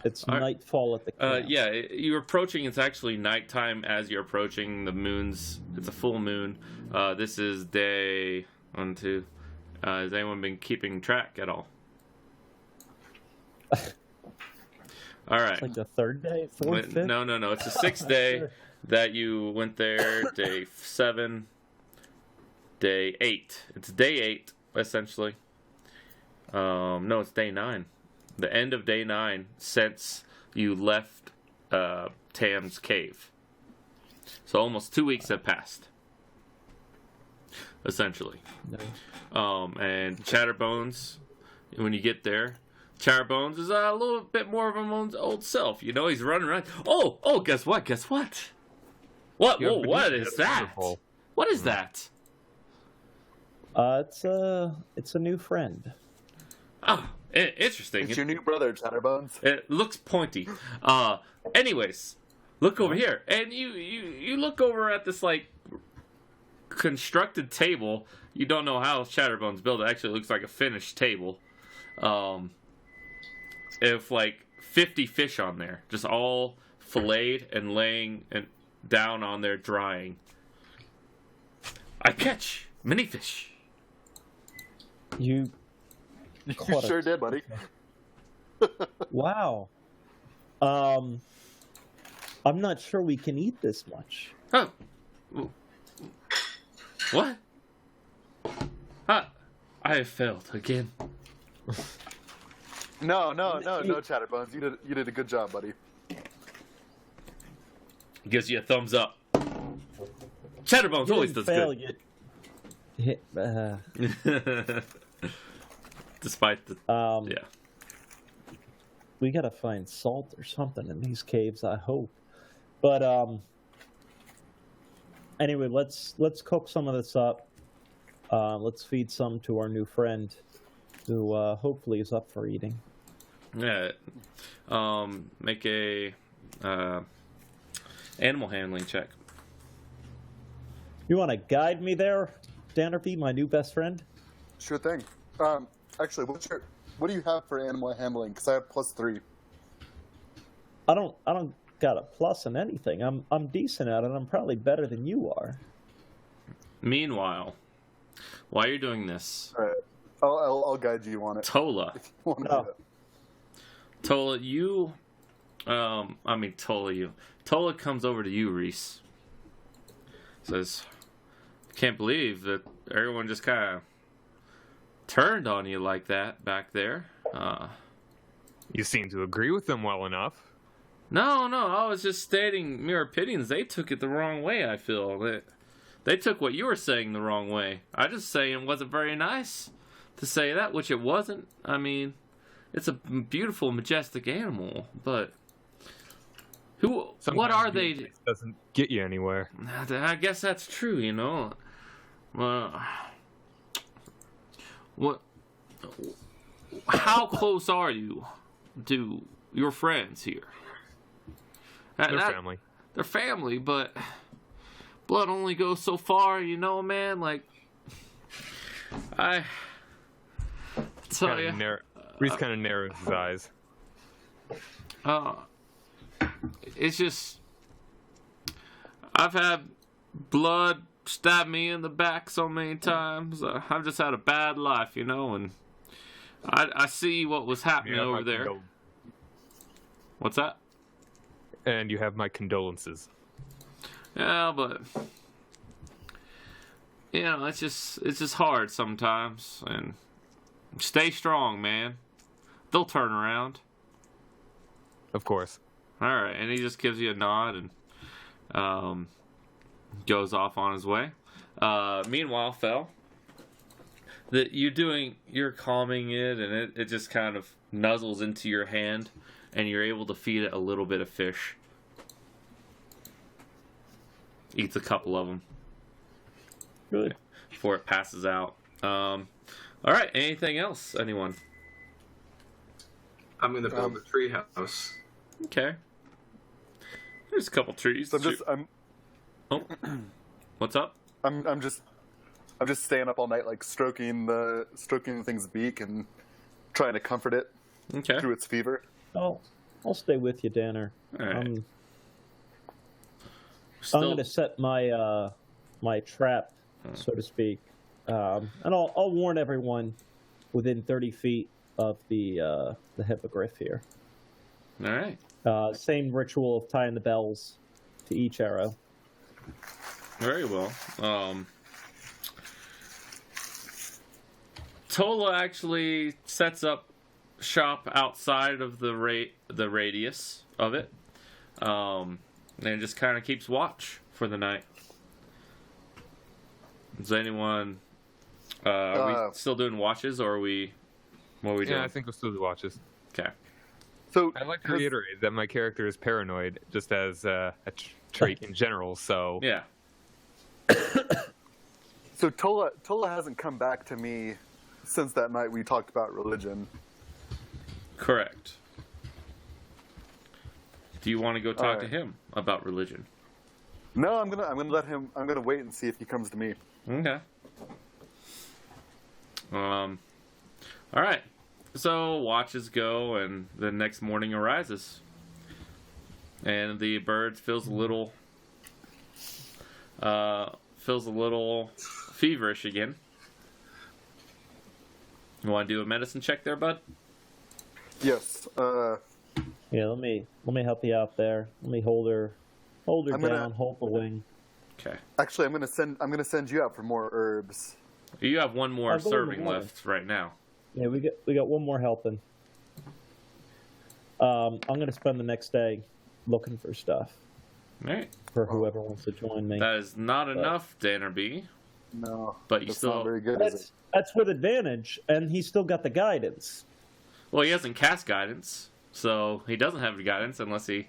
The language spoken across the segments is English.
It's nightfall at the camp. Yeah, you're approaching. It's actually nighttime as you're approaching. It's a full moon. This is day 1, 2. Has anyone been keeping track at all? All right. It's like the third day, fourth, fifth? No. It's the 6th day that you went there. Day 7, day 8. It's day 8 essentially. No, it's day 9. The end of day 9 since you left Tam's cave. So almost 2 weeks have passed. Essentially. Nice. And Chatterbones, when you get there, Chatterbones is a little bit more of his old self. You know, he's running around. Oh, guess what? What? Whoa, what is that? Wonderful. What is that? It's a new friend. Oh, interesting. It's your new brother, Chatterbones. It looks pointy. Anyways, look over here, and you look over at this like constructed table. You don't know how Chatterbones built it. Actually, it looks like a finished table. If like 50 fish on there, just all filleted and laying and down on there drying. I catch many fish. You sure did, buddy. Wow. I'm not sure we can eat this much. Oh. What? I have failed again. No, Chatterbones. You did a good job, buddy. Gives you a thumbs up. Chatterbones always does good. Despite the yeah. We gotta find salt or something in these caves, I hope. But anyway, let's cook some of this up. Let's feed some to our new friend, who hopefully is up for eating. Yeah. Make a animal handling check. You want to guide me there, Dannerby, my new best friend? Sure thing. Actually, what do you have for animal handling? Because I have +3. I don't got a plus in anything. I'm decent at it. I'm probably better than you are. Meanwhile, while you're doing this, all right, I'll guide you on it. Tola. If you want to do it. Tola, Tola comes over to you, Reese. Says, "Can't believe that everyone just kind of turned on you like that back there." You seem to agree with them well enough. No, I was just stating mere opinions. They took it the wrong way, I feel. They took what you were saying the wrong way. I just saying it wasn't very nice to say that, which it wasn't. I mean, it's a beautiful, majestic animal, but what are they? It doesn't get you anywhere. I guess that's true, you know. What? How close are you to your friends here? They're family. They're family, but blood only goes so far, you know, man. Like, I tell you, Reese kind of narrows his eyes. It's just I've had blood stab me in the back so many times. I've just had a bad life, you know, and I see what was happening over there. What's that? And you have my condolences. Yeah, but you know, it's just hard sometimes, and stay strong, man. They'll turn around. Of course. All right, and he just gives you a nod and goes off on his way. Meanwhile, Fel, you're calming it, and it just kind of nuzzles into your hand, and you're able to feed it a little bit of fish. Eats a couple of them. Good. Before it passes out. All right, anything else, anyone? I'm going to build a tree house. Okay. There's a couple trees. So Oh, what's up? I'm just staying up all night, like stroking the thing's beak and trying to comfort it Okay. through its fever. Oh, I'll stay with you, Danner. All right. I'm Still, going to set my my trap, so to speak, and I'll warn everyone within 30 feet of the hippogriff here. all right. Same ritual of tying the bells to each arrow. Very well. Tola actually sets up shop outside of the radius of it, and just kind of keeps watch for the night. Is anyone? Are we still doing watches, or are we? What are we doing? Yeah, I think we'll still do watches. Okay. So I'd like to reiterate that my character is paranoid, just as a trait in general. So Yeah. So Tola hasn't come back to me since that night we talked about religion. Correct. Do you want to go talk Alright. to him about religion? No, I'm gonna let him. I'm gonna wait and see if he comes to me. Okay. All right. So watches go, and the next morning arises, and the bird feels a little feverish again. You want to do a medicine check there, bud? Yes. Yeah, let me help you out there. Let me hold her I'm down, gonna- hold the wing. Okay. Actually, I'm gonna send you out for more herbs. You have one more I'll go serving in the water. left right now. Yeah, we got one more helping. I'm gonna spend the next day looking for stuff All right. for whoever wants to join me. That is not enough, Dannerby. No, But you that's still- not very good, is it? That's with advantage, and he's still got the guidance. Well, he hasn't cast guidance, so he doesn't have guidance unless he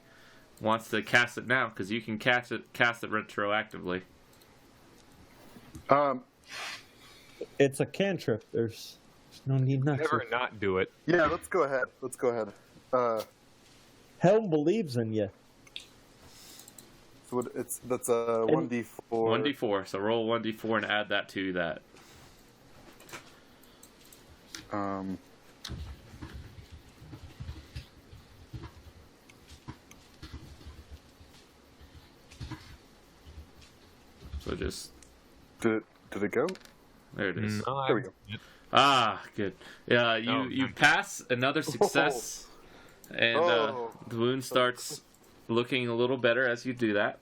wants to cast it now, because you can cast it retroactively. It's a cantrip. There's no need not never to. not do it. Yeah, let's go ahead. Helm believes in you. So that's a 1d4. 1d4, so roll 1d4 and add that to that. So just, Did it go? there it is. No, There we go. Ah, good. Yeah, you Oh, you nice. pass another success, and the wound starts looking a little better as you do that.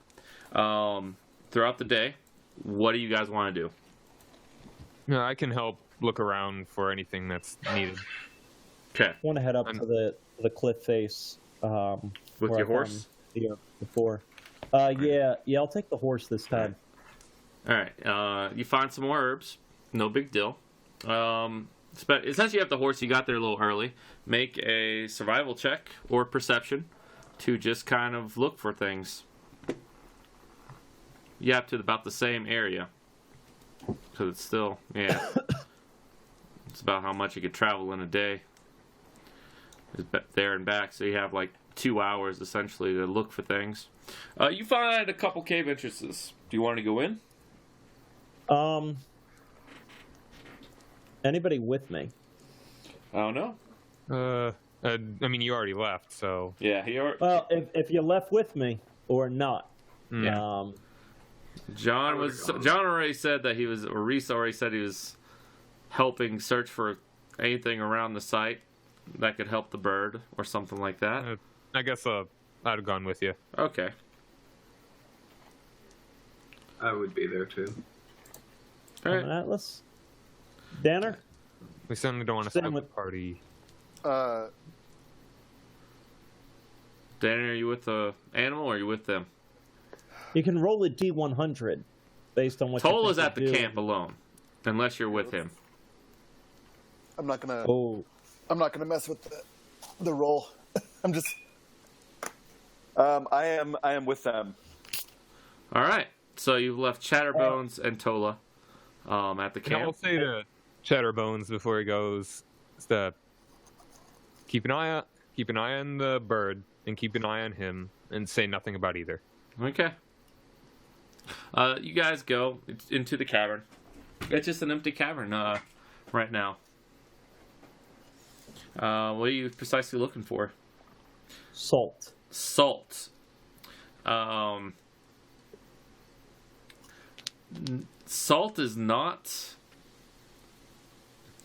Throughout the day, what do you guys want to do? No, I can help look around for anything that's needed. Okay, I want to head up to the cliff face. with where your I horse. found the before. Yeah, I'll take the horse this time. All right, you find some more herbs. No big deal. Since you have the horse, you got there a little early. Make a survival check or perception to just kind of look for things. You have to about the same area. Because it's still, yeah. It's about how much you could travel in a day. It's there and back, so you have like 2 hours essentially to look for things. You find a couple cave entrances. Do you want to go in? Anybody with me? I don't know. I mean, you already left, so Yeah, Well, if you left with me or not. Yeah. John already said that he was, or Reese already said he was helping search for anything around the site that could help the bird or something like that. I guess I'd have gone with you. Okay. I would be there too. All right. Atlas? Danner? We certainly don't want to Same split the with- party. Danny, are you with the animal or are you with them? You can roll a D100 based on what Tola's you think at the you do. camp alone, unless you're with him. I'm not gonna mess with the roll. I'm just. I am with them. All right. So you've left Chatterbones and Tola at the And I'll camp. say to Chatterbones before he goes, is to keep an eye on the bird and keep an eye on him, and say nothing about either. Okay. You guys go into the cavern. It's just an empty cavern right now. What are you precisely looking for? Salt. Salt. Salt is not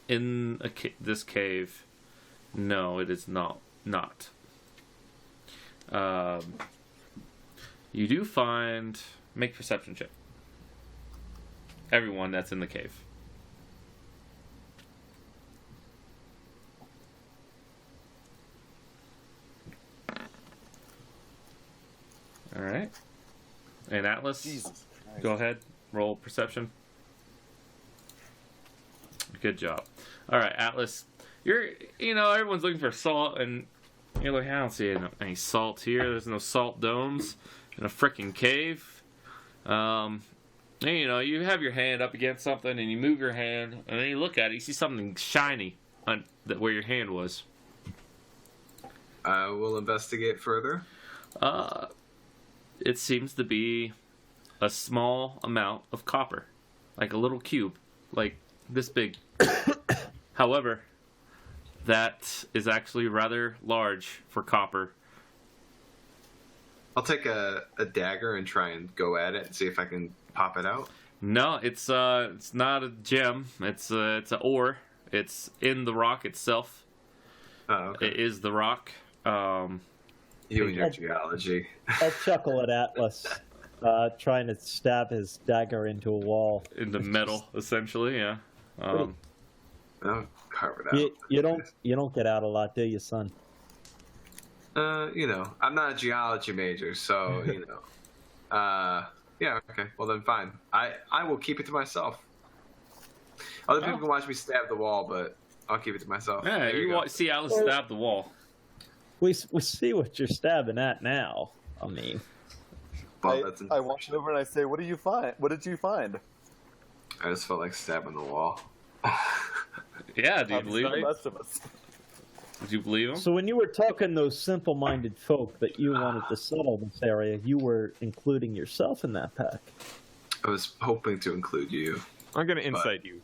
in this cave. No, it is not. You do find... Make perception check. Everyone that's in the cave. All right. And Atlas, Jesus. go ahead. Roll perception. Good job. All right, Atlas. Everyone's looking for salt, and you're like, I don't see any salt here. There's no salt domes in a freaking cave. And, you have your hand up against something, and you move your hand, and then you look at it. You see something shiny on where your hand was. I will investigate further. It seems to be a small amount of copper, like a little cube, like this big. However, that is actually rather large for copper. I'll take a dagger and try and go at it and see if I can pop it out. No, it's not a gem. It's an ore. It's in the rock itself. Oh, okay. It is the rock. You and your geology. I'll chuckle at Atlas, trying to stab his dagger into a wall. In the metal, essentially, yeah. I'll carve it out. You don't get out a lot, do you, son? I'm not a geology major, so yeah, okay. Well then, fine. I will keep it to myself. Other people can watch me stab the wall, but I'll keep it to myself. Yeah, you see Atlas stab the wall. We see what you're stabbing at now. I mean, Well, I walk over and I say, "What do you find? What did you find?" I just felt like stabbing the wall. Yeah, do you I'm believe sorry, him? most of us. Do you believe him? so when you were talking those simple-minded folk that you wanted to settle this area, you were including yourself in that pack. I was hoping to include you. I'm gonna insight you.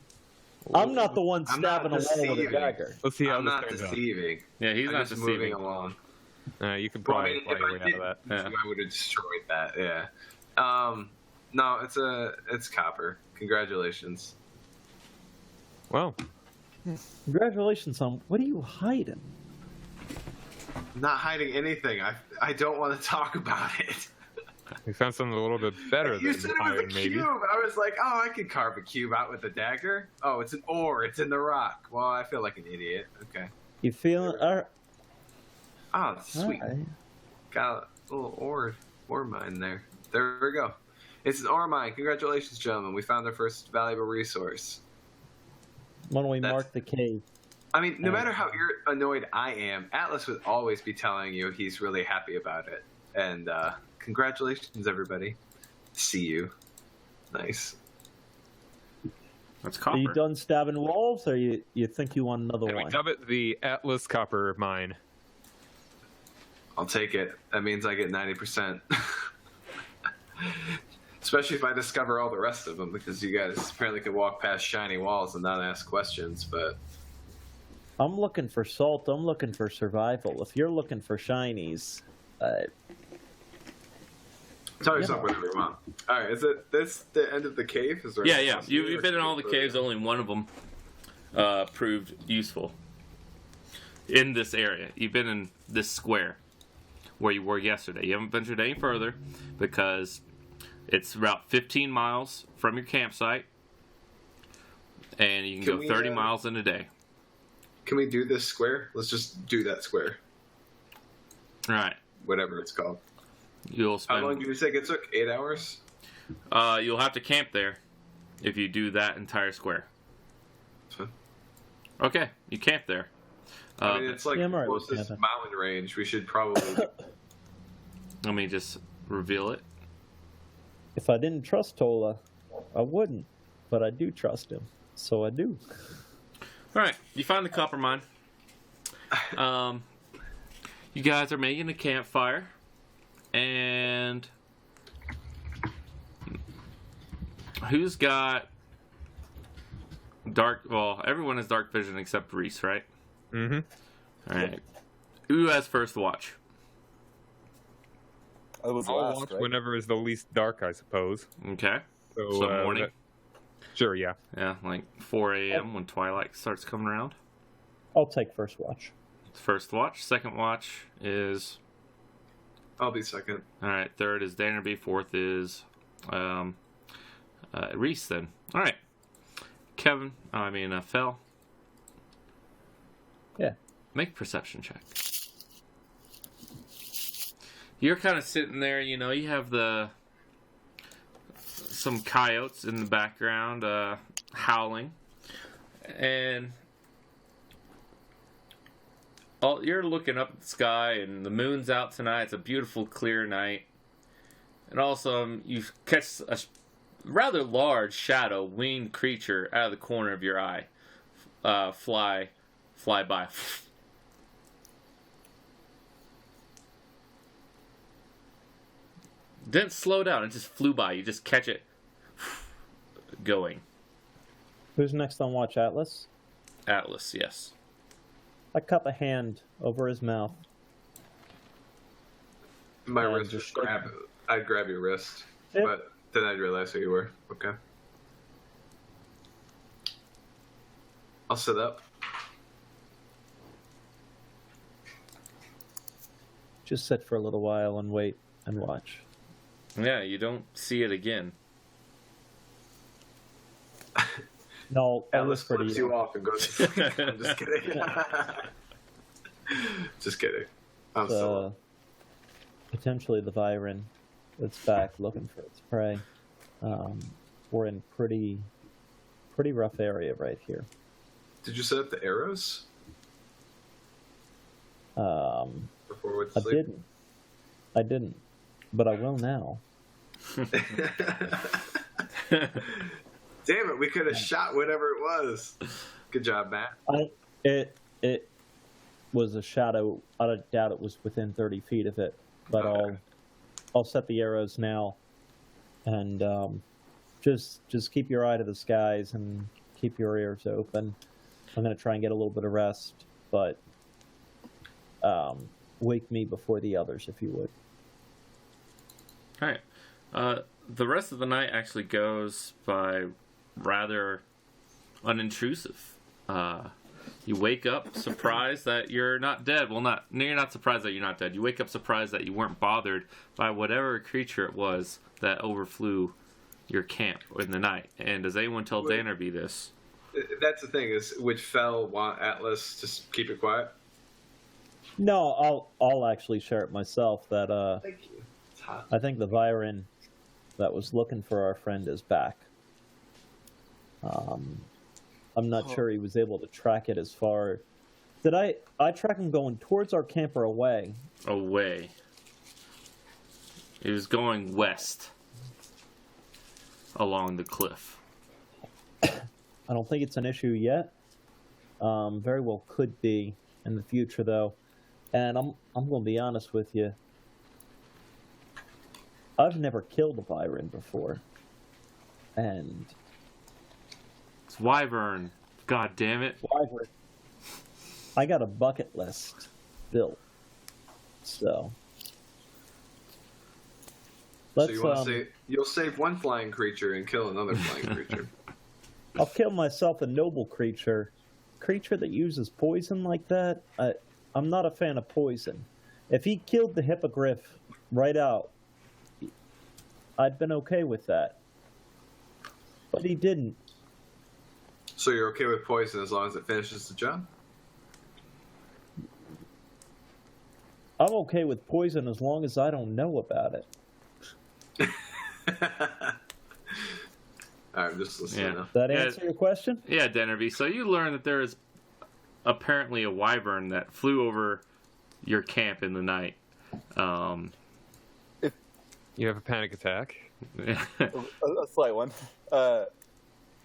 I'm not the one I'm not stabbing a wall with a deceiving. dagger. Let's see how I'm this not turns out. deceiving. Yeah, he's I'm not just deceiving. moving along. You can Well, I probably mean, play if your I way out did, of that. Yeah. I would have destroyed that. Yeah. No, it's copper. Congratulations. Well, Congratulations, son. What are you hiding? I'm not hiding anything. I don't want to talk about it. we found something a little bit better You than said it was a iron, cube. maybe. I was like, oh, I could carve a cube out with a dagger. Oh, it's an ore. It's in the rock. Well, I feel like an idiot. Okay. You feeling? Oh, sweet. Alright. Got a little ore mine there. There we go. It's an ore mine. Congratulations, gentlemen. We found our first valuable resource. Why don't we That's- mark the cave? I mean, no matter how annoyed I am, Atlas would always be telling you he's really happy about it. And congratulations, everybody. See you. Nice. That's Are copper. you done stabbing walls, or you think you want another And we one? dub it the Atlas Copper Mine. I'll take it. That means I get 90%. Especially if I discover all the rest of them, because you guys apparently can walk past shiny walls and not ask questions, but... I'm looking for salt. I'm looking for survival. If you're looking for shinies, Tell yourself whatever you want. Alright, is it this the end of the cave? Is there Yeah, anything yeah. else to do, You've or been in should all we the go caves. further? Only one of them proved useful in this area. You've been in this square where you were yesterday. You haven't ventured any further because it's about 15 miles from your campsite, and you can Can go we, 30 miles in a day. Can we do this square? Let's just do that square. All right. Whatever it's called. You'll How long spend. did you say it took? 8 hours? You'll have to camp there if you do that entire square. Huh. Okay, you camp there. I mean, it's like Yeah, I'm alright with closest camping. mountain range. We should probably... Let me just reveal it. if I didn't trust Tola, I wouldn't. But I do trust him, so I do. All right, you find the copper mine. You guys are making a campfire, and who's got dark? Well, everyone has dark vision except Reese, right? Mm-hmm. All right. Who has first watch? I was I'll last, watch right? whenever is the least dark, I suppose. Okay. So, So morning. Sure, yeah. Yeah, like 4 a.m. when twilight starts coming around. I'll take first watch. First watch. Second watch is... I'll be second. All right. Third is Dannerby. Fourth is Reese then. All right. Kevin. Fel. Yeah. Make a perception check. You're kind of sitting there, you know, you have some coyotes in the background howling. And you're looking up at the sky, and the moon's out tonight. It's a beautiful, clear night. And also, you catch a rather large shadow, winged creature out of the corner of your eye fly by. Didn't slow down. It just flew by. You just catch it going. Who's next on watch, Atlas? Atlas, yes. I cup a hand over his mouth. My And wrist just would grab. I'd grab your wrist, Yep. but then I'd realize who you were. Okay. I'll sit up. Just sit for a little while and wait and watch. Yeah, you don't see it again. No, I Atlas whisper to flips you off and goes. I'm just kidding. Just kidding. I'm so. Potentially the Viren that's back looking for its prey. We're in pretty rough area right here. Did you set up the arrows before we went to I sleep? didn't, but I will now. Damn it! We could have shot whatever it was. Good job, Matt. It was a shadow. I don't doubt it was within 30 feet of it, but Okay. I'll set the arrows now, and just keep your eye to the skies and keep your ears open. I'm gonna try and get a little bit of rest, but wake me before the others if you would. All right. The rest of the night actually goes by rather unintrusive. You wake up surprised that you're not dead. Well, you're not surprised that you're not dead. You wake up surprised that you weren't bothered by whatever creature it was that overflew your camp in the night. And does anyone tell Dannerby this? That's the thing is, would Fel want Atlas to keep it quiet? No, I'll actually share it myself. That Thank you. It's hot. I think the Viren that was looking for our friend is back. I'm not sure he was able to track it as far. Did I track him going towards our camp or away? Away. It was going west along the cliff. I don't think it's an issue yet. Very well could be in the future though. And I'm going to be honest with you. I've never killed a Viren before. And It's Wyvern. God damn it. Wyvern, I got a bucket list built. So let's So you want to say you'll save one flying creature and kill another flying creature. I'll kill myself a noble creature that uses poison like that. I'm not a fan of poison. If he killed the hippogriff right out, I'd been okay with that. But he didn't. So you're okay with poison as long as it finishes the job? I'm okay with poison as long as I don't know about it. Alright, I'm just listening Yeah. now. Does that Yeah. answer your question? Yeah, Dannerby. So you learn that there is apparently a wyvern that flew over your camp in the night. You have a panic attack. A slight one.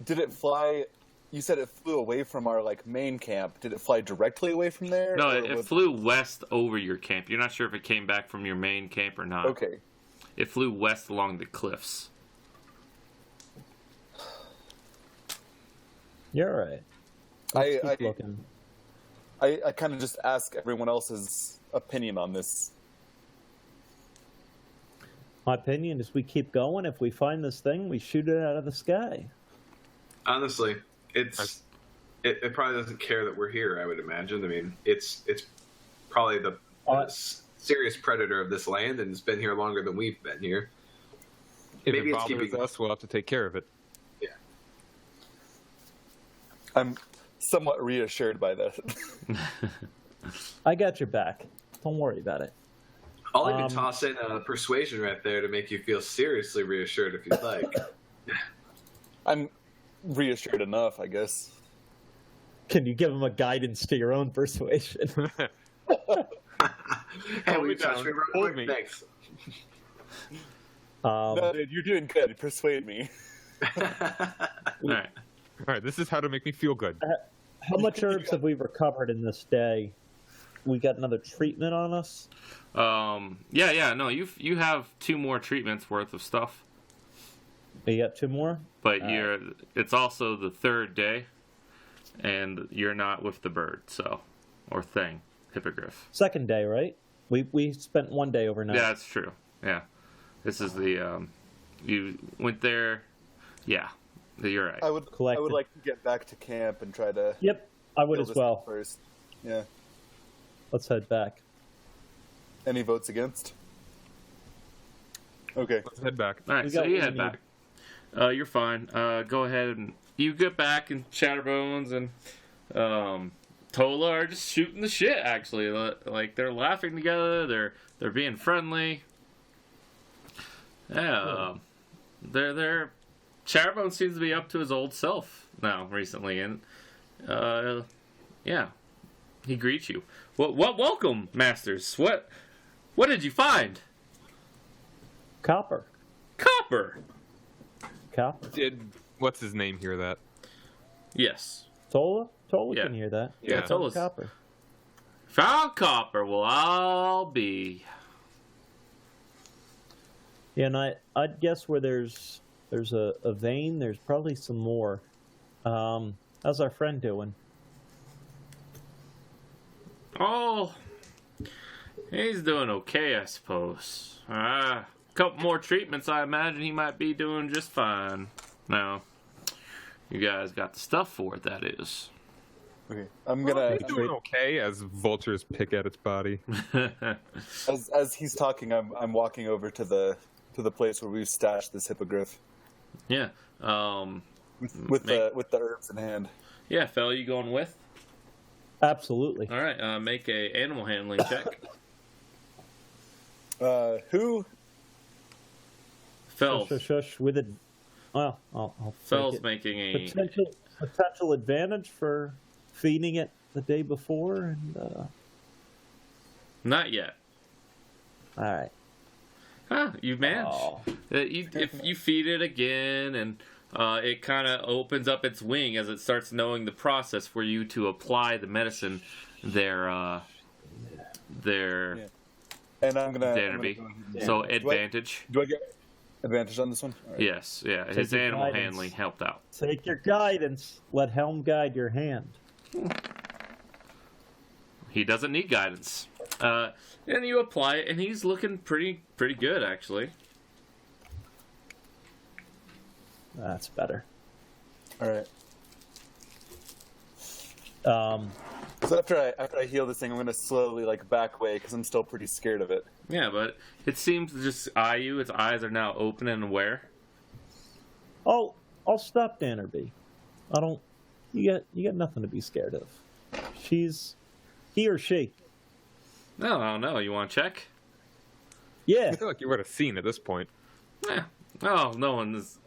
Did it fly? You said it flew away from our main camp. Did it fly directly away from there? No, or it flew west over your camp. You're not sure if it came back from your main camp or not. Okay. It flew west along the cliffs. You're right. Let's keep looking. I kind of just ask everyone else's opinion on this. My opinion is we keep going. If we find this thing, we shoot it out of the sky. Honestly, it probably doesn't care that we're here. I would imagine. I mean, it's probably the serious predator of this land, and it's been here longer than we've been here. If Maybe it it's bothers keeping us, we'll have to take care of it. Yeah. I'm somewhat reassured by that. I got your back. Don't worry about it. I'll even toss in persuasion right there to make you feel seriously reassured if you'd like. I'm reassured enough, I guess. Can you give him a guidance to your own persuasion? Hey, me we touched down. me real Hold quick. me. Thanks. No, dude, you're doing good. Persuade me. All right. This is how to make me feel good. How much herbs have we recovered in this day? We got another treatment on us? Yeah. No, you have 2 more treatments worth of stuff, You got 2 more? but it's also the 3rd day, and you're not with the bird, or thing, hippogriff. Second day, right? We spent 1 day overnight. Yeah, that's true. Yeah, this is the you went there. Yeah, you're right. I would like to get back to camp and try to. Yep, I would kill as this well. thing first. Yeah. Let's head back. Any votes against? Okay. Let's head back. All right, We so got you what head we back. You're fine. Go ahead and you get back, and Chatterbones and Tola are just shooting the shit. Actually, like they're laughing together. They're being friendly. Yeah, they're Chatterbones seems to be up to his old self now recently, and yeah, he greets you. What welcome, masters? What did you find? Copper. Copper. Copper. Did what's his name hear that? Yes. Tola? Tola Yeah. can hear that. Yeah, Tola's Copper. found copper will all be. Yeah, and I'd guess where there's a vein, there's probably some more. How's our friend doing? Oh, he's doing okay, I suppose. A couple more treatments, I imagine he might be doing just fine. Now, you guys got the stuff for it, that is. Okay. I'm gonna. He's doing okay as vultures pick at its body. As he's talking, I'm walking over to the place where we've stashed this hippogriff Yeah. with the herbs in hand. Yeah, fella, you going with? Absolutely. All right, make a animal handling check. Who? Fells. Shush, with it. Well, I'll Fells take it. making a... Potential advantage for feeding it the day before, and Not yet. all right. You managed. Oh. If you feed it again, and it kind of opens up its wing as it starts knowing the process for you to apply the medicine there. Yeah. And I'm gonna. Danby. go ahead and- So Do I- advantage. Do I get advantage on this one? All right. Yes, yeah. His your animal guidance. handling helped out. Take your guidance. Let Helm guide your hand. He doesn't need guidance. And you apply it, and he's looking pretty good, actually. That's better. All right. Um, So after I heal this thing, I'm gonna slowly back away because I'm still pretty scared of it. Yeah, but it seems to just eye you. Its eyes are now open and aware. I'll stop Dannerby. I don't. You got nothing to be scared of. He or she. No, I don't know. You want to check? Yeah. I feel like you would have seen at this point. Yeah. Oh, no one is.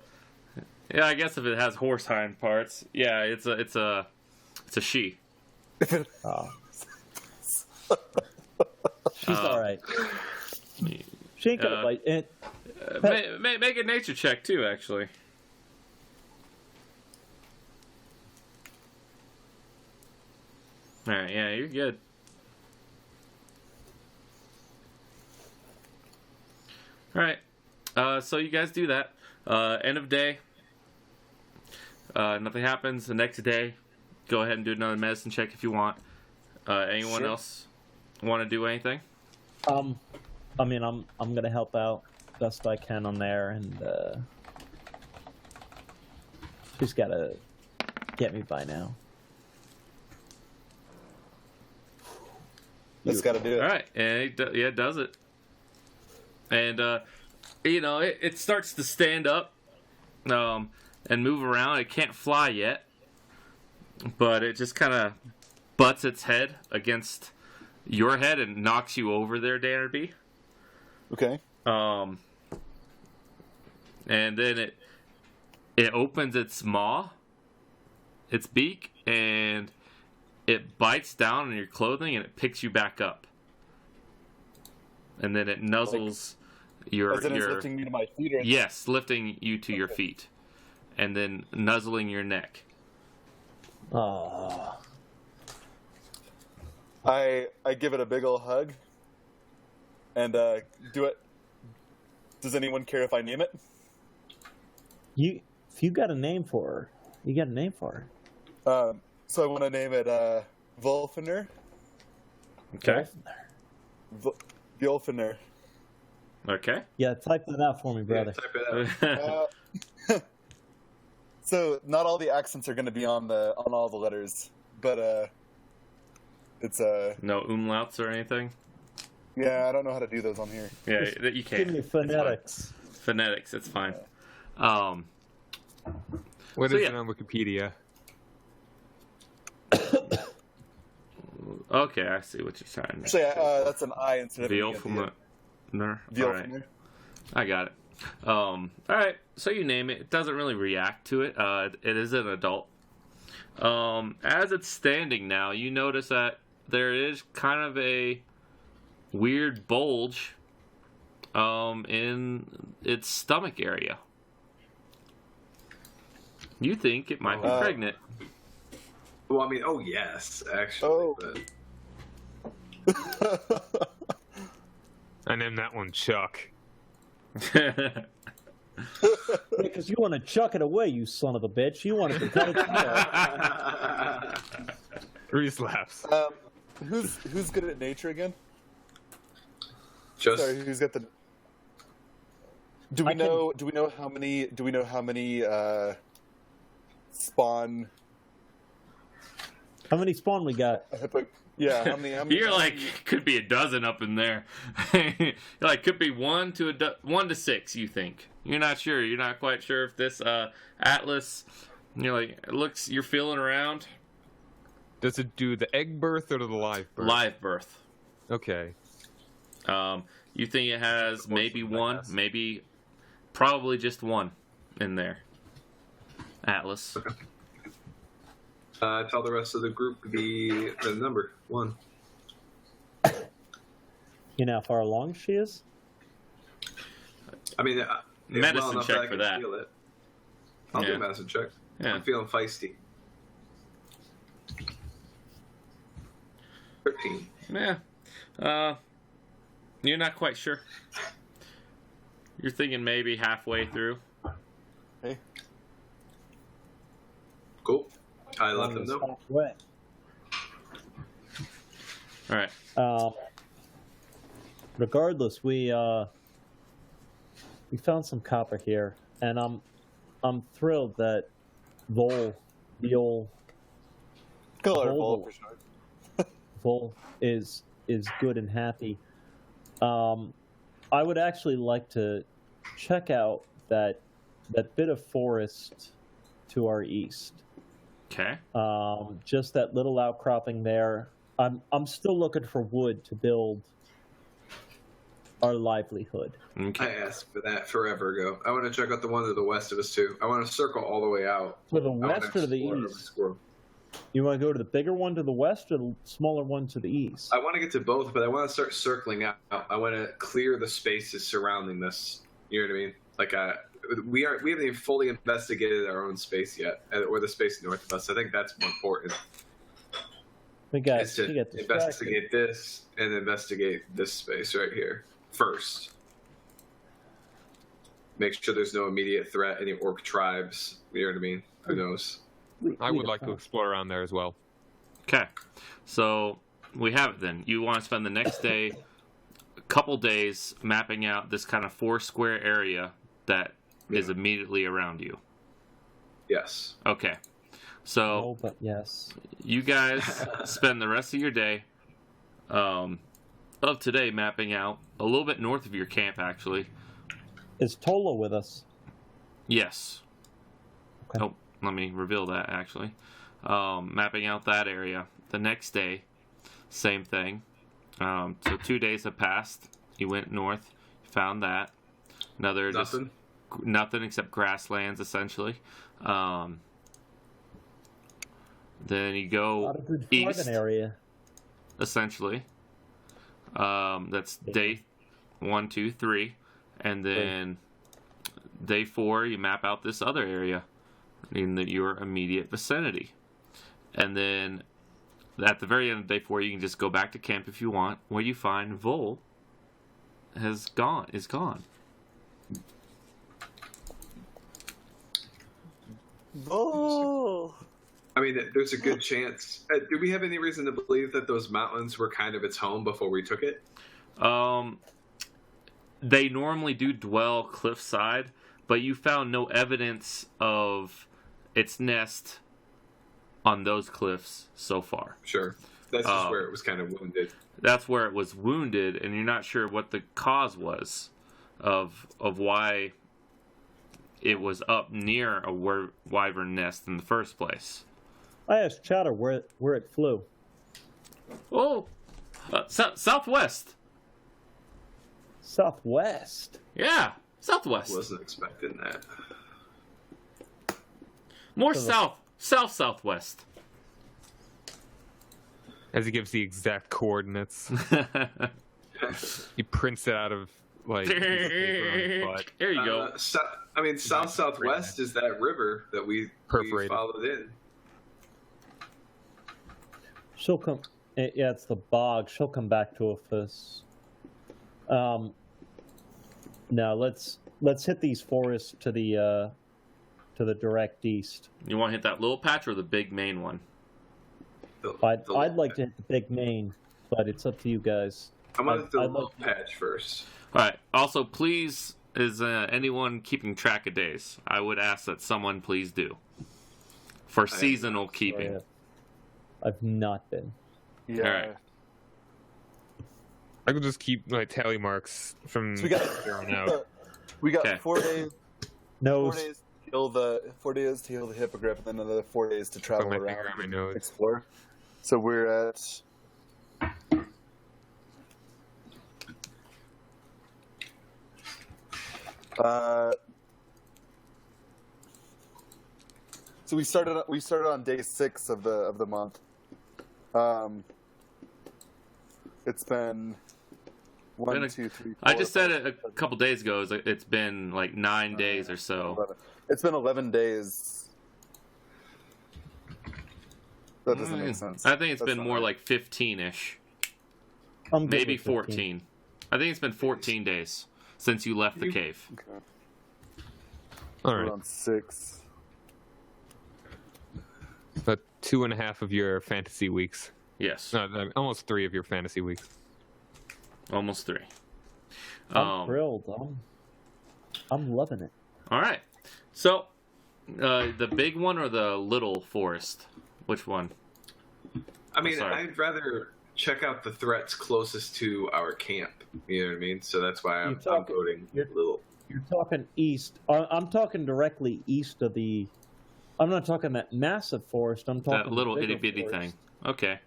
Yeah, I guess if it has horse hind parts, yeah, it's a she. Oh. She's all right. She ain't gonna bite. And Make a nature check too, actually. All right, yeah, you're good. All right, so you guys do that. End of day. Nothing happens. The next day, go ahead and do another medicine check if you want. Anyone Sure. else want to do anything? I mean, I'm gonna help out. best I can on there, and she's got to get me by now. That's got to do it. All right, and it does it. And it starts to stand up and move around. It can't fly yet, but it just kind of butts its head against your head and knocks you over there, Dannerby. Okay. And then it opens its maw, its beak, and it bites down on your clothing and it picks you back up. And then it nuzzles As in it's lifting me to my feet? Or yes, lifting you to your feet. And then nuzzling your neck. Oh. I give it a big ol' hug. And do it. Does anyone care if I name it? If you got a name for her, you got a name for her. So I want to name it Volfener. Okay. Volfener. Okay. Yeah, type that out for me, brother. Yeah, type it out. So not all the accents are going to be on all the letters, but it's No umlauts or anything? yeah, I don't know how to do those on here. Yeah, you Give can. me phonetics. Phonetics, it's fine. What So, is yeah. it on Wikipedia? Okay, I see what you're trying to Actually, that's an I instead of an E at the end. Volfener. All right. Volfener. I got it. All right, so you name it. It doesn't really react to it. It is an adult. As it's standing now, you notice that there is kind of a weird bulge in its stomach area. You think it might be pregnant. Well, I mean, oh yes, actually. Oh. But I named that one Chuck. Because you want to chuck it away, you son of a bitch. You want to cut it to Reese laughs. Who's good at nature again? just Sorry, who's got the? Do we know how many spawn? How many spawn we got? Yeah, how many? You're like, could be a dozen up in there. You're like, could be 1 to 6, you think. You're not sure. You're not quite sure if this Atlas, you're like, you're feeling around. Does it do the egg birth or the live birth? Live birth. Okay. You think it has maybe one, probably just one in there. Atlas. tell the rest of the group the number 1. You know how far along she is? I mean, Medicine well enough check that I for can that. feel it. I'll do Yeah. a medicine check. Yeah. I'm feeling feisty. 13. Yeah. You're not quite sure. You're thinking maybe halfway through. Hey. Cool. I let them know. Way. All right. Regardless, we found some copper here, and I'm thrilled that Vol Call her Vol- Vol for short. Vol is good and happy. I would actually like to check out that bit of forest to our east. Okay. Just that little outcropping there. I'm still looking for wood to build our livelihood. I Okay. asked for that forever ago. I want to check out the one to the west of us too. I want to circle all the way out. To the I wanna west or to the explore every east? squirrel. You want to go to the bigger one to the west or the smaller one to the east? I want to get to both, but I want to start circling out. I want to clear the spaces surrounding this. You know what I mean? Like we haven't even fully investigated our own space yet, or the space north of us. I think that's more important. We got Is to distracted. investigate this and investigate this space right here first. Make sure there's no immediate threat, any orc tribes. You know what I mean? Who knows? I would like to explore around there as well. Okay. So we have it then. You want to spend the next day couple days mapping out this kind of 4-square area that is immediately around you. Yes. Okay. So Oh, but yes. you guys spend the rest of your day of today mapping out a little bit north of your camp, actually. Is Tola with us? Yes. Okay. Oh, let me reveal that, actually. Mapping out that area. The next day, same thing. So 2 days have passed. You went north, found that. Another Nothing. Nothing except grasslands, essentially. Then you go Not a good east, farming area. essentially. That's day 1, 2, 3, and then day 4 you map out this other area in your immediate vicinity, and then at the very end of day 4 you can just go back to camp if you want, where you find Vol is gone. Oh. I mean, there's a good chance. Do we have any reason to believe that those mountains were kind of its home before we took it? They normally do dwell cliffside, but you found no evidence of its nest on those cliffs so far. Sure. That's just where it was kind of wounded. That's where it was wounded, and you're not sure what the cause was of why it was up near a wyvern nest in the first place. I asked Chatter where it flew. Oh, southwest. Southwest. Yeah, southwest. Wasn't expecting that. More So southwest. As he gives the exact coordinates. He prints it out of like. a piece of paper on his butt. There you go. Southwest is that river that we Perforated. followed in. She'll come. Yeah, it's the bog. She'll come back to us. Now let's hit these forests to the direct east. You want to hit that little patch or the big main one? I'd like to hit the big main, but it's up to you guys. I'm going to hit the I'd little like patch first. All right. Also, please, is anyone keeping track of days? I would ask that someone please do. For seasonal keeping. Yeah. I've not been. Yeah. All right. I could just keep like tally marks from So we got here on out. we got Okay. 4 days. No. 4 days to heal the 4 days to heal the hippogriff, and then another 4 days to travel my around finger on my and nose. explore. So we're at. So we started on day 6 of the month. It's been one, Been 2, 3, 4. I just said 5, it a couple days ago. It's been like 9 days or so. 11. It's been 11 days. That doesn't make sense. I think it's That's been not more right. like 15-ish. I'm good Maybe with 15. 14. I think it's been 14 days since you left the cave. Okay. All We're right, on 6. about 2.5 of your fantasy weeks. Yes. No, almost 3 of your fantasy weeks. Almost 3. I'm thrilled. I'm loving it. All right. So, the big one or the little forest? Which one? I mean, sorry. I'd rather check out the threats closest to our camp. You know what I mean? So that's why I'm voting little. You're talking east. I'm talking directly east of the. I'm not talking that massive forest. I'm talking That little the itty bigger bitty forest. thing. Okay.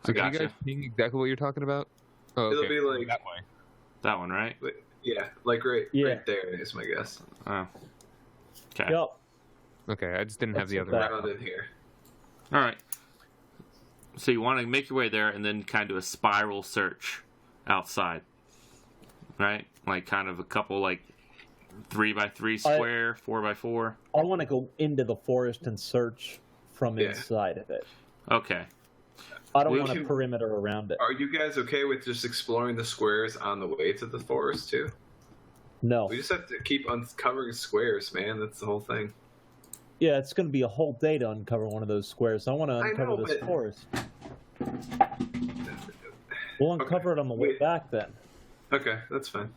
So I can you gotcha. guys ping exactly what you're talking about? Oh, okay. It'll be like- that way. That one, right? Yeah, like right Yeah. there is my guess. Oh. Okay. Yep. Okay, I just didn't have the That's other. what Around in here. All right. So you want to make your way there and then kind of do a spiral search outside, right? Like kind of a couple like 3x3 square, 4x4. I want to go into the forest and search from Yeah. inside of it. Okay. I don't We want a can- perimeter around it. Are you guys okay with just exploring the squares on the way to the forest too? No. We just have to keep uncovering squares, man. That's the whole thing. Yeah, it's going to be a whole day to uncover one of those squares. I want to I uncover know, this but- forest. We'll uncover it on the way Wait. back then. Okay, that's fine.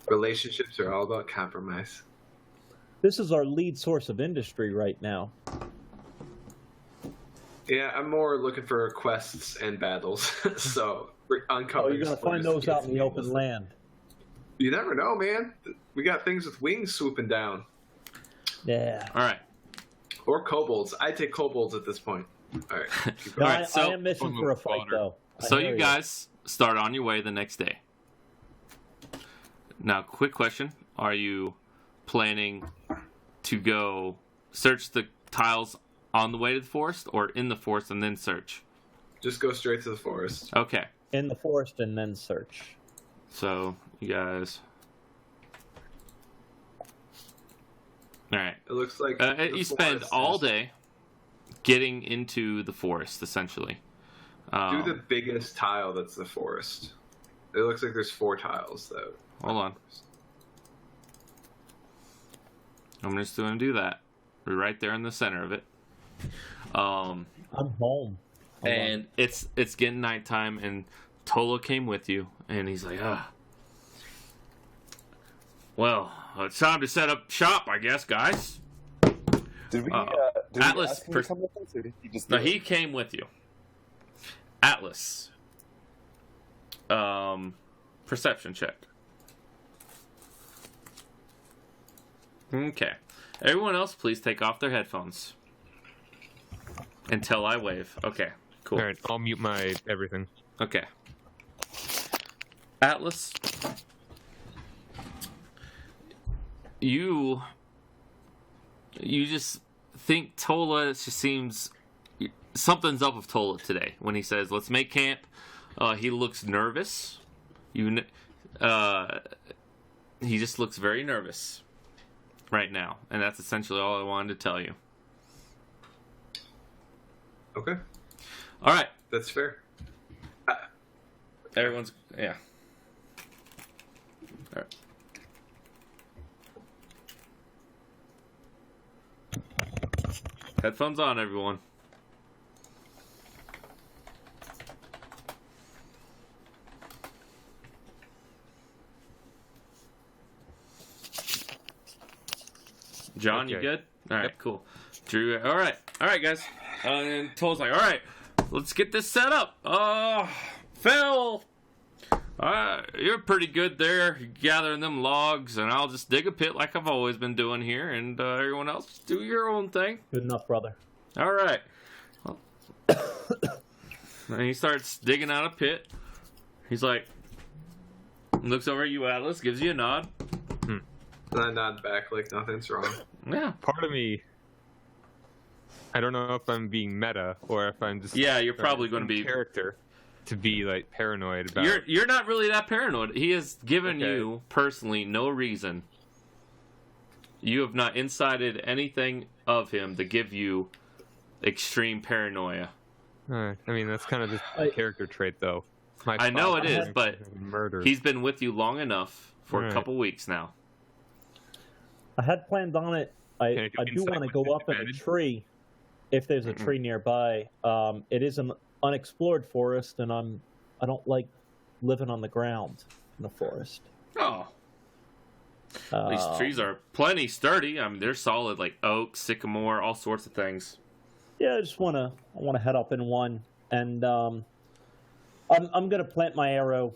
Relationships are all about compromise. This is our lead source of industry right now. Yeah, I'm more looking for quests and battles. So Oh, uncovering. you're gonna find those out in the open land. land. You never know, man. We got things with wings swooping down. Yeah. All right. Or kobolds. I take kobolds at this point. All right. Keep No, going. All right, so- I am missing for a fight, though. I So hear you guys start on your way the next day. Now, quick question. Are you planning to go search the tiles on the way to the forest or in the forest and then search? Just go straight to the forest. Okay. in the forest and then search. So, you guys... Alright. It looks like You spend all day getting into the forest, essentially. Do the biggest tile that's the forest. It looks like there's 4 tiles, though. Hold on. I'm just going to do that. We're right there in the center of it. I'm home. And it's getting nighttime, and Tola came with you, and he's like, well, it's time to set up shop, I guess, guys. Did we Atlas ask him to come with us, or did he just No, do it? he came with you. Atlas. Perception check. Okay. Everyone else, please take off their headphones. Until I wave. Okay, cool. All right, I'll mute my everything. Okay. Atlas, you just think Tola just seems... Something's up with Tola today. When he says, let's make camp, he looks nervous. He just looks very nervous right now. And that's essentially all I wanted to tell you. Okay, All right. that's fair. Everyone's... Yeah. All right. Headphones on, everyone. John, you Okay. good? All right, Yep. cool. Drew, all right, guys. And Toll's like, all right, let's get this set up. Phil, you're pretty good there gathering them logs, and I'll just dig a pit like I've always been doing here, and everyone else do your own thing. Good enough, brother. All right. And he starts digging out a pit. He's like, looks over at you, Atlas, gives you a nod. And I nod back like nothing's wrong. Yeah. Part of me, I don't know if I'm being meta or if I'm just Yeah, you're probably going to be... character to be like paranoid about. You're not really that paranoid. He has given Okay. you personally no reason. You have not incited anything of him to give you extreme paranoia. Alright, I mean, that's kind of just a character trait, though. I know it is, father but murder. he's been with you long enough for a Right. couple weeks now. I had planned on it. I you do insight want to with go up in a advantage? tree if there's a tree nearby. It is an unexplored forest, and I don't like living on the ground in the forest. Oh, these trees are plenty sturdy. I mean, they're solid, like oak, sycamore, all sorts of things. Yeah, I just want to head up in one, and I'm gonna plant my arrow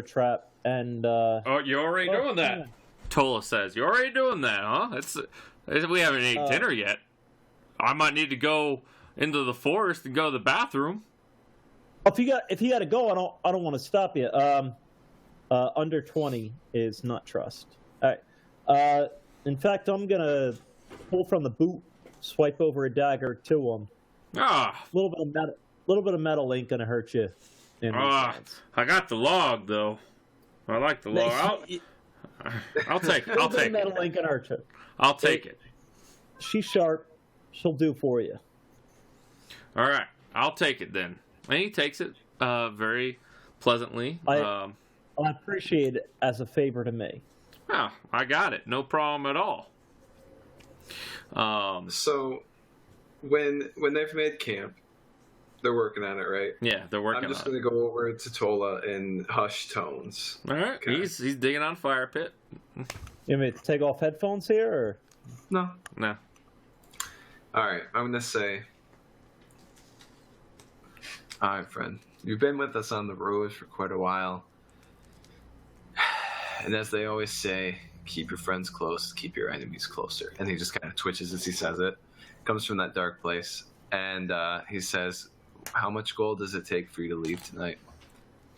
trap, and Oh, you're already doing that. yeah. Tola says, "You're already doing that, huh? We haven't ate dinner yet. I might need to go into the forest and go to the bathroom." If you got to go, I don't want to stop you. Under 20 is not trust. All right. In fact, I'm gonna pull from the boot, swipe over a dagger to him. Ah, A little bit of metal ain't gonna hurt you. In these hands. I got the log though. I like the log. I'll take it. I'll take Metal it. ain't gonna hurt you. I'll take it. She's sharp. She'll do for you. All right, I'll take it then. And he takes it very pleasantly. I appreciate it as a favor to me. I got it. No problem at all. So, when they've made camp, They're working on it, right? Yeah, they're working I'm just on going to go over to Tola in hushed tones. it. All right, Okay. he's digging on fire pit. You want me to take off headphones here, or? No. No. All right, I'm going to say, all right, friend, you've been with us on the road for quite a while. And as they always say, keep your friends close, keep your enemies closer. And he just kind of twitches as he says it. Comes from that dark place. And he says, how much gold does it take for you to leave tonight?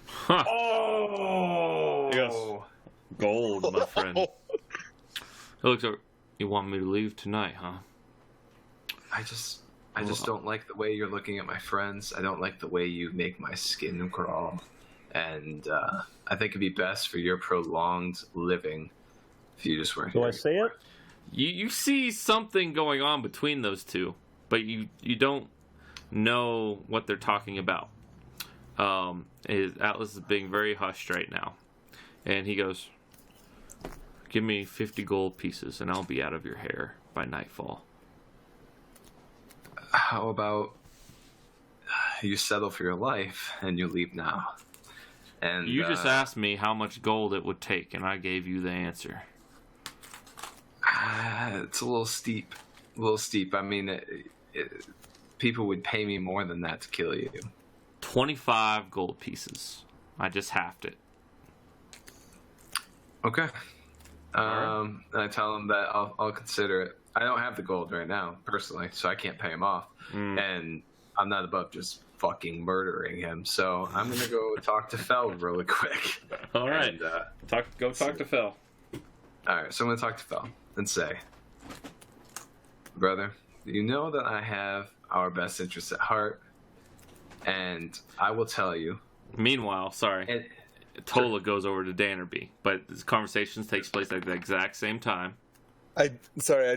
Huh. Oh! Yes. Gold, my friend. He looks over. You want me to leave tonight, huh? I just don't like the way you're looking at my friends. I don't like the way you make my skin crawl. And I think it'd be best for your prolonged living if you just weren't Do here. I say it? You see something going on between those two, but you don't know what they're talking about. Atlas is being very hushed right now. And he goes, give me 50 gold pieces and I'll be out of your hair by nightfall. How about you settle for your life and you leave now? And You just asked me how much gold it would take, and I gave you the answer. It's a little steep. A little steep. I mean, people would pay me more than that to kill you. 25 gold pieces. I just halved it. Okay. And I tell him that I'll consider it. I don't have the gold right now, personally, so I can't pay him off. And I'm not above just fucking murdering him. So I'm going to go talk to Fel really quick. All right. And, Go talk to Phil. all right, so I'm going to talk to Fel and say, brother, you know that I have our best interests at heart, and I will tell you. Meanwhile, sorry, Tola goes over to Dannerby, but this conversation takes place at the exact same time. I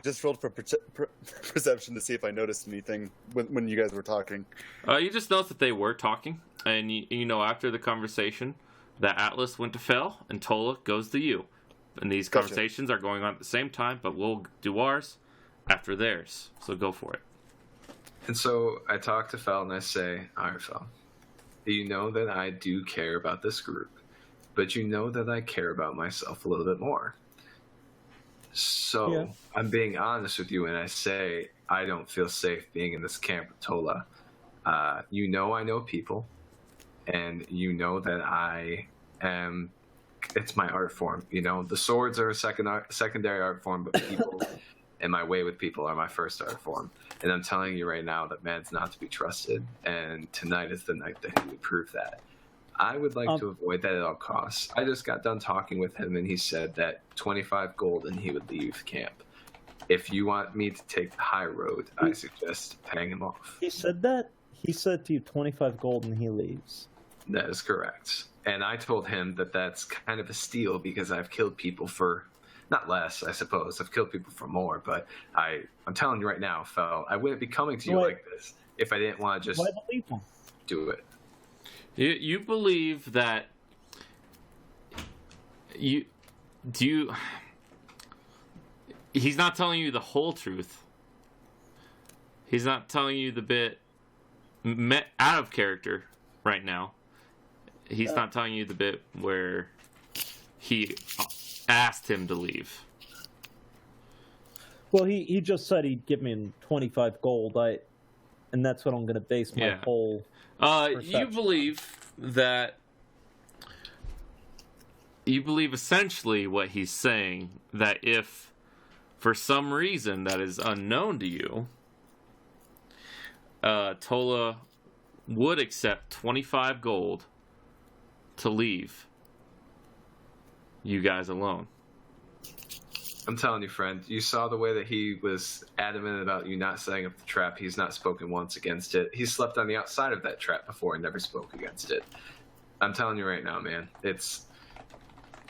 just rolled for perception to see if I noticed anything when you guys were talking. You just notice that they were talking, and you know after the conversation that Atlas went to Fel and Tola goes to you. And these Gotcha. conversations are going on at the same time, but we'll do ours after theirs. So go for it. And so I talk to Fel and I say, all right, Fel, you know that I do care about this group, but you know that I care about myself a little bit more. So Yeah. I'm being honest with you and I say I don't feel safe being in this camp with Tola. You know I know people, and you know that I am... It's my art form, you know. The swords are a secondary art form, but people and my way with people are my first art form. And I'm telling you right now that man's not to be trusted, and tonight is the night that he would prove that. I would like to avoid that at all costs. I just got done talking with him, and he said that 25 gold and he would leave camp. If you want me to take the high road, I suggest paying him off. He said that? He said to you 25 gold and he leaves. That is correct. And I told him that that's kind of a steal because I've killed people for, not less, I suppose. I've killed people for more, but I'm telling you right now, Fel, I wouldn't be coming to you like this if I didn't want to just Why believe him? do it. You believe that he's not telling you the whole truth. He's not telling you the bit out of character right now. He's not telling you the bit where he asked him to leave. Well, he just said he'd give me 25 gold. And that's what I'm going to base my whole... You believe essentially what he's saying, that if for some reason that is unknown to you, Tola would accept 25 gold to leave you guys alone. I'm telling you, friend, you saw the way that he was adamant about you not setting up the trap. He's not spoken once against it. He slept on the outside of that trap before and never spoke against it. I'm telling you right now, man,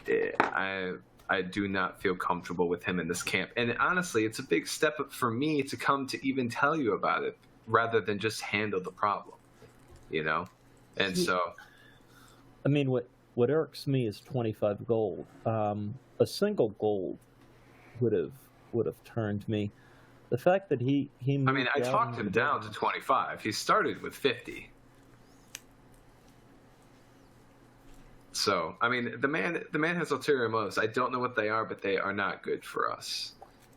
I do not feel comfortable with him in this camp. And honestly, it's a big step up for me to come to even tell you about it rather than just handle the problem, you know? And so... I mean, what irks me is 25 gold. A single gold would have turned me. The fact that he I mean, moved I out talked into him the down to building. 25. He started with 50. So, I mean, the man has ulterior motives. I don't know what they are, but they are not good for us.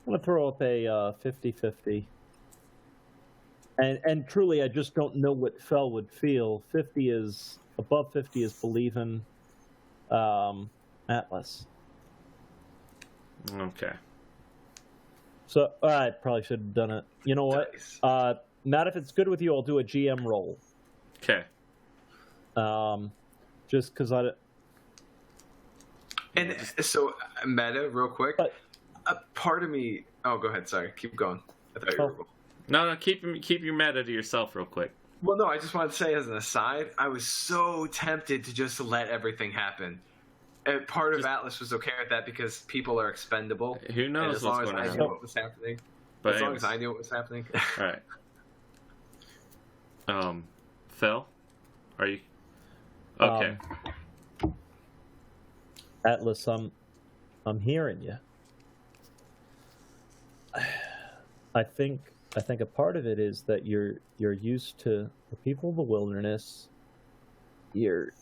I'm gonna throw up a 50-50. And truly, I just don't know what Fell would feel. 50 is above 50 is believing Atlas. Okay. So I probably should have done it. You know what? Nice. Matt, if it's good with you, I'll do a GM roll. Okay. Just because I. And so, meta, real quick. But- A part of me. Oh, go ahead. Sorry, keep going. I thought you were. Oh. No, keep your meta to yourself real quick. Well, no, I just wanted to say as an aside, I was so tempted to just let everything happen. And part of Atlas was okay with that because people are expendable. Who And knows as long what's as going I to knew happen? what was happening. But as long anyways. as I knew what was happening. All right. Phil, are you okay? Atlas, I'm hearing you. I think a part of it is that you're used to the people of the wilderness. You're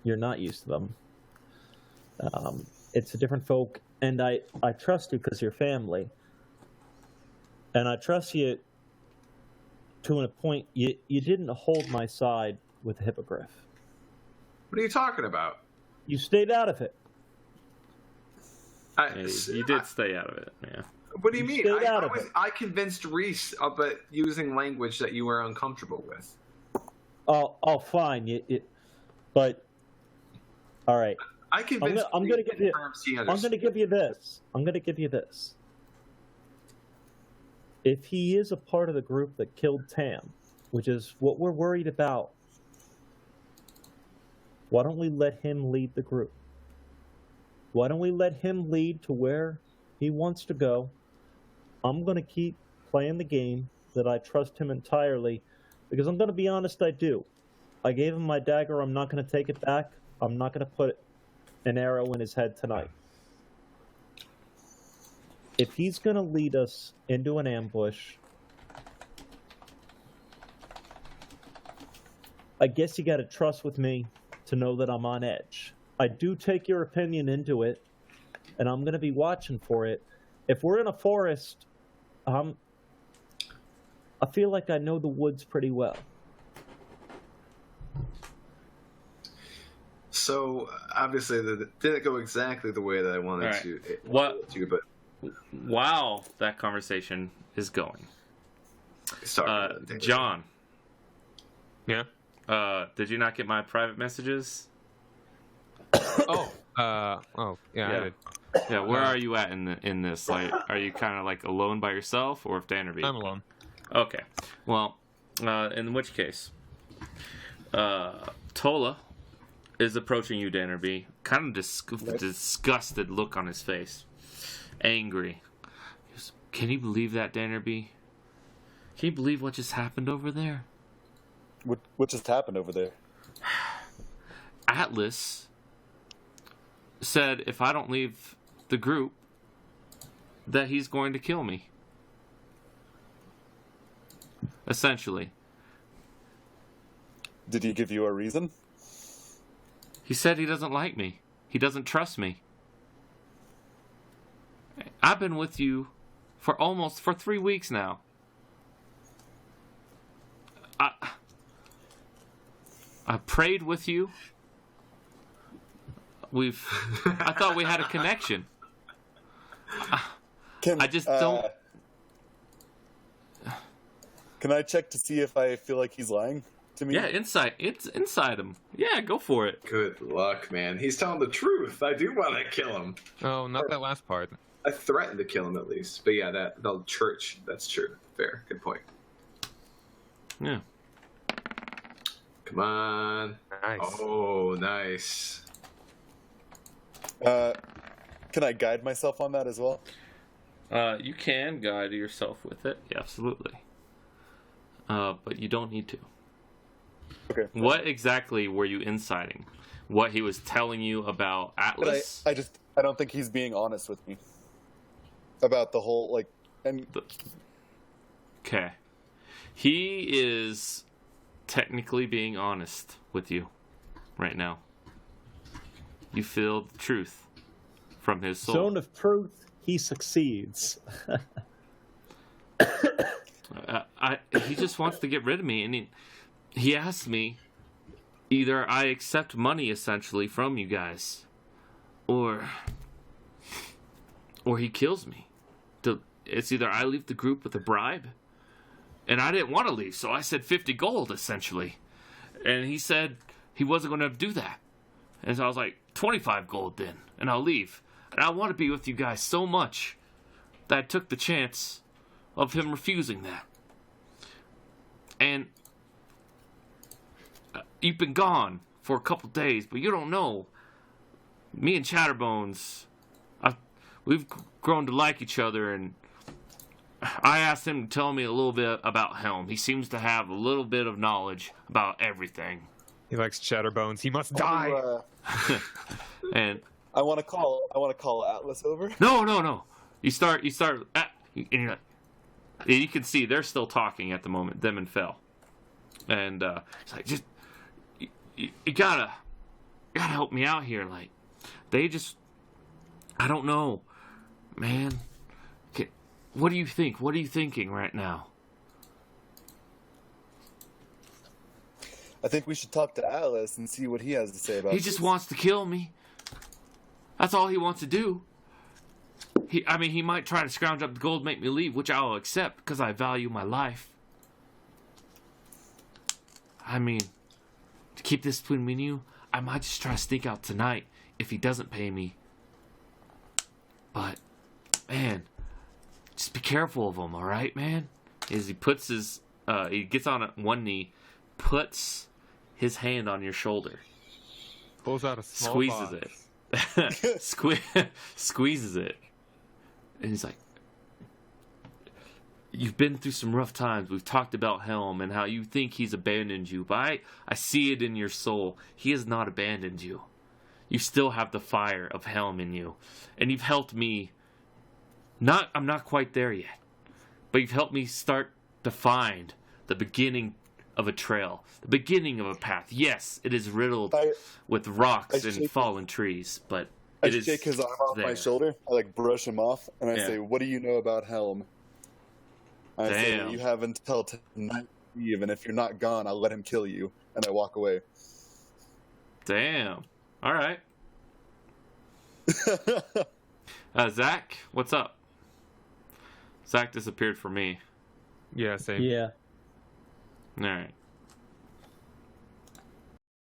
not used to them. It's a different folk, and I trust you because you're family, and I trust you to a point. You didn't hold my side with the hippogriff. What are you talking about? You stayed out of it. You did stay out of it. Yeah. What do you You mean? stayed out of it. I convinced Reese about using language that you were uncomfortable with. Oh, fine. But all right. I convinced I'm gonna Reese give in you. terms he I'm going to understood. give you this. I'm going to give you this. If he is a part of the group that killed Tam, which is what we're worried about, why don't we let him lead the group? Why don't we let him lead to where he wants to go? I'm going to keep playing the game that I trust him entirely, because I'm going to be honest, I do. I gave him my dagger. I'm not going to take it back. I'm not going to put an arrow in his head tonight. If he's going to lead us into an ambush, I guess you got to trust with me to know that I'm on edge. I do take your opinion into it, and I'm going to be watching for it. If we're in a forest, I feel like I know the woods pretty well. So obviously, that didn't go exactly the way that I wanted All right. to. But While that conversation is going, sorry, John, Yeah. did you not get my private messages? Oh. Yeah. I Yeah. did. Yeah, where are you at in this? Like, are you kind of like alone by yourself, or if Dannerby? I'm alone. Okay. Well, in which case, Tola is approaching you, Dannerby. Kind of disgusted look on his face, angry. He goes, "Can you believe that, Dannerby? Can you believe what just happened over there? What just happened over there? Atlas said if I don't leave the group, that he's going to kill me. Essentially. Did he give you a reason? He said he doesn't like me. He doesn't trust me. I've been with you for 3 weeks now. I prayed with you. I thought we had a connection. I just don't. Can I check to see if I feel like he's lying to me? Yeah, it's inside him. Yeah, go for it. good luck, man. He's telling the truth. I do want to kill him. Oh, not that last part. I threatened to kill him at least. But yeah, the church. That's true. Fair. Good point. Yeah. Come on. Nice. Oh, nice. Can I guide myself on that as well? You can guide yourself with it. Yeah, absolutely. But you don't need to. Okay. What exactly were you inciting? What he was telling you about But Atlas? I don't think he's being honest with me about the whole, like, And Okay. He is technically being honest with you right now. You feel the truth from his soul. Zone of truth, he succeeds. He just wants to get rid of me, and he asked me, either I accept money essentially from you guys, or he kills me. It's either I leave the group with a bribe, and I didn't want to leave, so I said 50 gold essentially, and he said he wasn't going to do that, and so I was like 25 gold then, and I'll leave. And I want to be with you guys so much that I took the chance of him refusing that. And you've been gone for a couple days, but you don't know. Me and Chatterbones, we've grown to like each other, and I asked him to tell me a little bit about Helm. He seems to have a little bit of knowledge about everything. He likes Chatterbones. He must die. And I want to call Atlas over. no. You start, and you're like, you can see they're still talking at the moment, them and Fel. And it's like, just you gotta help me out here. Like, they just, I don't know, man. Okay, what do you think? What are you thinking right now? I think we should talk to Atlas and see what he has to say about He this. just wants to kill me. That's all he wants to do. He might try to scrounge up the gold, make me leave, which I'll accept because I value my life. I mean, to keep this between me and you, I might just try to sneak out tonight if he doesn't pay me. But, man, just be careful of him, all right, man? As he puts he gets on one knee, puts his hand on your shoulder, Pulls out a small squeezes box. it. Squeezes it. And he's like, you've been through some rough times. We've talked about Helm and how you think he's abandoned you. But I see it in your soul. He has not abandoned you. You still have the fire of Helm in you. And you've helped me. I'm not quite there yet. But you've helped me start to find the beginning of a trail. The beginning of a path. Yes, it is riddled with rocks and fallen trees. But I it is shake his arm off my there. shoulder. I brush him off, and I Yeah. say, "What do you know about Helm?" I say, Damn. "You have until tonight, and if you're not gone, I'll let him kill you." And I walk away. Damn. All right. Zach, what's up? Zach disappeared for me. Yeah, same. Yeah. All right.